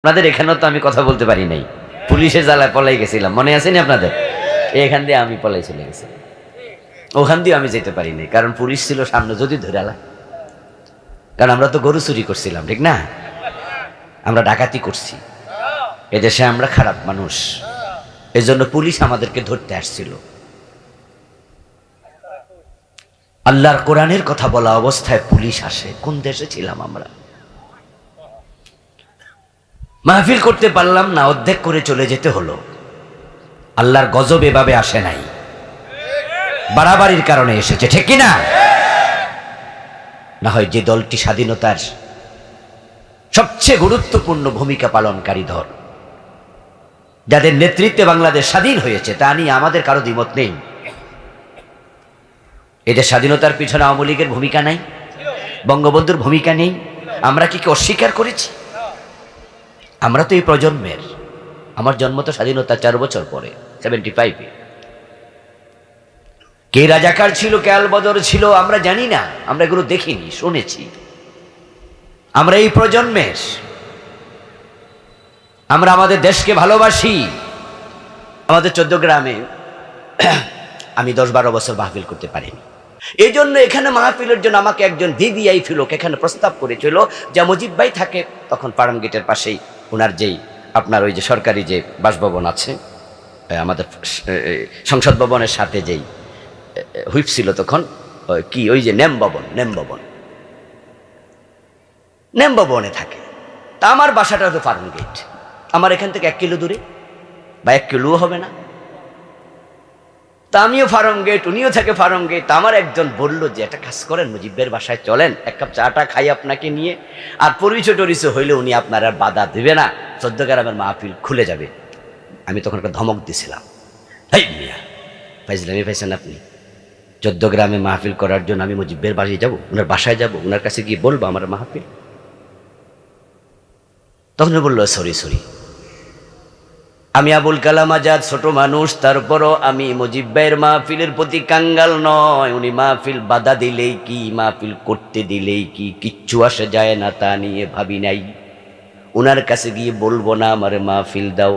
আপনাদের এখানেও তো আমি কথা বলতে পারি নাই, পুলিশের জ্বালায় পলাই গেছিলাম, মনে আছে নি আপনাদের? এখান দিয়ে আমি পলাই চলে গেছি, ওখান দিয়ে আমি যেতে পারি নাই, কারণ পুলিশ ছিল সামনে, যদি ধরালা। কারণ আমরা তো গরু চুরি করছিলাম, ঠিক না? আমরা ডাকাতি করছি, এদেশে আমরা খারাপ মানুষ, এজন্য পুলিশ আমাদেরকে ধরতে আসছিল। আল্লাহর কোরআনের কথা বলা অবস্থায় পুলিশ আসে, কোন দেশে ছিলাম আমরা? মাহফিল করতে পারলাম না, অর্ধেক করে চলে যেতে হলো। আল্লাহর গজব এভাবে আসে নাই, বাড়াবাড়ির কারণে এসেছে, ঠিক কিনা? না হয় যে দলটি স্বাধীনতার সবচেয়ে গুরুত্বপূর্ণ ভূমিকা পালনকারী দল, যাদের নেতৃত্বে বাংলাদেশ স্বাধীন হয়েছে, তা নিয়ে আমাদের কারো দ্বিমত নেই। এদের স্বাধীনতার পিছনে আওয়ামী লীগের ভূমিকা নাই, বঙ্গবন্ধুর ভূমিকা নেই। আমরা কি অস্বীকার করেছি? আমরা তো এই প্রজন্মের, আমার জন্ম তো স্বাধীনতা 4 বছর পরে, 75-এ। কে রাজাকার ছিল, কে আলবদর ছিল আমরা জানি না, আমরা এগুলো দেখিনি, শুনেছি। আমরা এই প্রজন্মের, আমরা আমাদের দেশকে ভালোবাসি। আমাদের 14 গ্রামে আমি 10-12 বছর মাহফিল করতে পারিনি। এই জন্য এখানে মাহফিলের জন্য আমাকে একজন ভিভিআইপি লোক এখানে প্রস্তাব করেছিল, যে মুজিব ভাই থাকে তখন ফার্ম গেটের পাশেই, ওনার যেই আপনার ওই যে সরকারি যে বাসভবন আছে, আমাদের সংসদ ভবনের সাথে যেই হুইপ ছিল তখন, কি ওই যে নেম ভবনে থাকে। তা আমার বাসাটা হলো ফার্ম গেট, আমার এখান থেকে 1 কিলো দূরে, বা 1 কিলোও হবে না। তা আমিও ফার্ম গেট, উনিও থাকে ফার্ম গেট। আমার একজন বলল যে একটা কাজ করেন, মুজিবের বাসায় চলেন, 1 কাপ চাটা খাই আপনাকে নিয়ে, আর পরিচয় টরিচয় হইলে উনি আপনার আর বাধা দিবে না, 14 গ্রামের মাহফিল খুলে যাবে। আমি তখন একটা ধমক দিছিলাম, এই মিয়া ফাইজলামি পাইছেন আপনি? 14 গ্রামে মাহফিল করার জন্য আমি মুজিবের বাড়ি যাব, ওনার বাসায় যাব, ওনার কাছে গিয়ে বলবো আমার মাহফিল? তখন বললো সরি, আমি আবুল কালাম আজাদ, ছোট মানুষ, তারপরও আমি মুজিব ভাইয়ের মাহফিলের প্রতি কাঙ্গাল নয়। উনি মাহফিল বাধা দিলেই কি, মাহফিল করতে দিলেই কি, কিচ্ছু আসে যায় না, তা নিয়ে ভাবি নাই। উনার কাছে গিয়ে বলবো না আমার মাহফিল দাও,